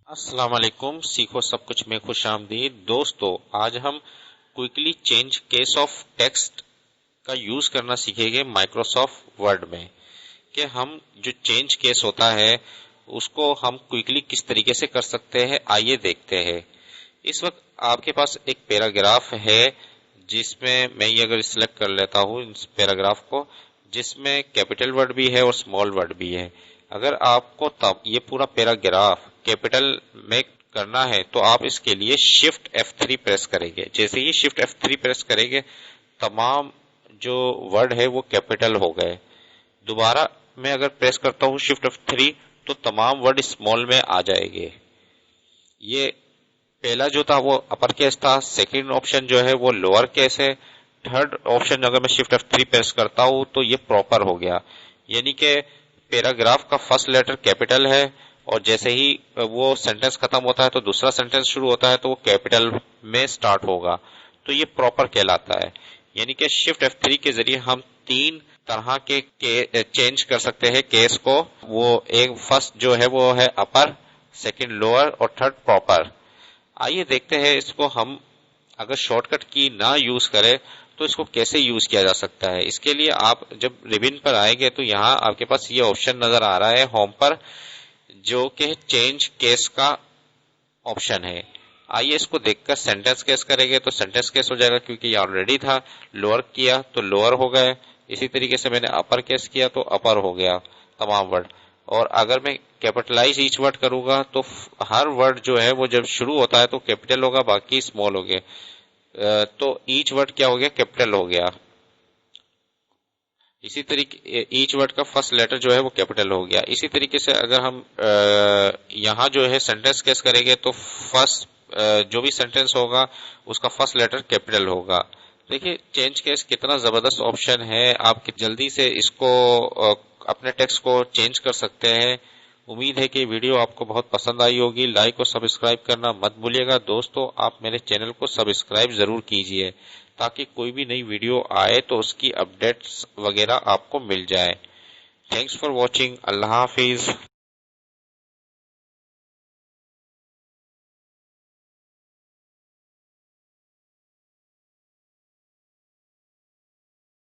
अस्सलाम वालेकुम। सीखो सब कुछ में खुश आमदीद। दोस्तों, आज हम quickly change case of text का यूज करना सीखेंगे माइक्रोसॉफ्ट वर्ड में। कि हम जो चेंज केस होता है उसको हम क्विकली किस तरीके से कर सकते हैं, आइए देखते हैं। इस वक्त आपके पास एक पैराग्राफ है जिसमें मैं ये अगर सिलेक्ट कर लेता हूँ इस पैराग्राफ को, जिसमें कैपिटल वर्ड भी है और स्मॉल वर्ड भी है। अगर आपको तब ये पूरा पैराग्राफ कैपिटल में करना है तो आप इसके लिए शिफ्ट F3 प्रेस करेंगे। जैसे ही शिफ्ट F3 प्रेस करेंगे तमाम जो वर्ड है वो कैपिटल हो गए। दोबारा मैं अगर प्रेस करता हूँ शिफ्ट F3 तो तमाम वर्ड स्मॉल में आ जाएंगे। ये पहला जो था वो अपर केस था, सेकंड ऑप्शन जो है वो लोअर केस है, थर्ड ऑप्शन अगर मैं शिफ्ट F3 प्रेस करता हूँ तो ये प्रॉपर हो गया। यानी कि पैराग्राफ का फर्स्ट लेटर कैपिटल है और जैसे ही वो सेंटेंस खत्म होता है तो दूसरा सेंटेंस शुरू होता है तो वो कैपिटल में स्टार्ट होगा, तो ये प्रॉपर कहलाता है। यानी कि शिफ्ट F3 के जरिए हम तीन तरह के चेंज कर सकते हैं केस को। वो एक फर्स्ट जो है वो है अपर, सेकंड लोअर और थर्ड प्रॉपर। आइए देखते हैं इसको हम अगर शॉर्टकट की ना यूज करें तो इसको कैसे यूज किया जा सकता है। इसके लिए आप जब रिबिन पर आएंगे तो यहाँ आपके पास ये ऑप्शन नजर आ रहा है होम पर, जो कि चेंज केस का ऑप्शन है। आइए इसको देखकर सेंटेंस केस करेंगे तो सेंटेंस केस हो जाएगा क्योंकि ये ऑलरेडी था। लोअर किया तो लोअर हो गए, इसी तरीके से मैंने अपर केस किया तो अपर हो गया तमाम वर्ड। और अगर मैं कैपिटलाइज ईच वर्ड करूंगा तो हर वर्ड जो है वो जब शुरू होता है तो कैपिटल होगा, बाकी स्मॉल हो गए। तो ईच वर्ड क्या हो गया, कैपिटल हो गया। इसी तरीके ईच वर्ड का फर्स्ट लेटर जो है वो कैपिटल हो गया। इसी तरीके से अगर हम यहाँ जो है सेंटेंस केस करेंगे तो फर्स्ट जो भी सेंटेंस होगा उसका फर्स्ट लेटर कैपिटल होगा। देखिए चेंज केस कितना जबरदस्त ऑप्शन है, आप जल्दी से इसको अपने टेक्स्ट को चेंज कर सकते हैं। उम्मीद है कि वीडियो आपको बहुत पसंद आई होगी। लाइक और सब्सक्राइब करना मत भूलिएगा। दोस्तों, आप मेरे चैनल को सब्सक्राइब जरूर कीजिए ताकि कोई भी नई वीडियो आए तो उसकी अपडेट्स वगैरह आपको मिल जाए। Thanks for watching. Allah Hafiz.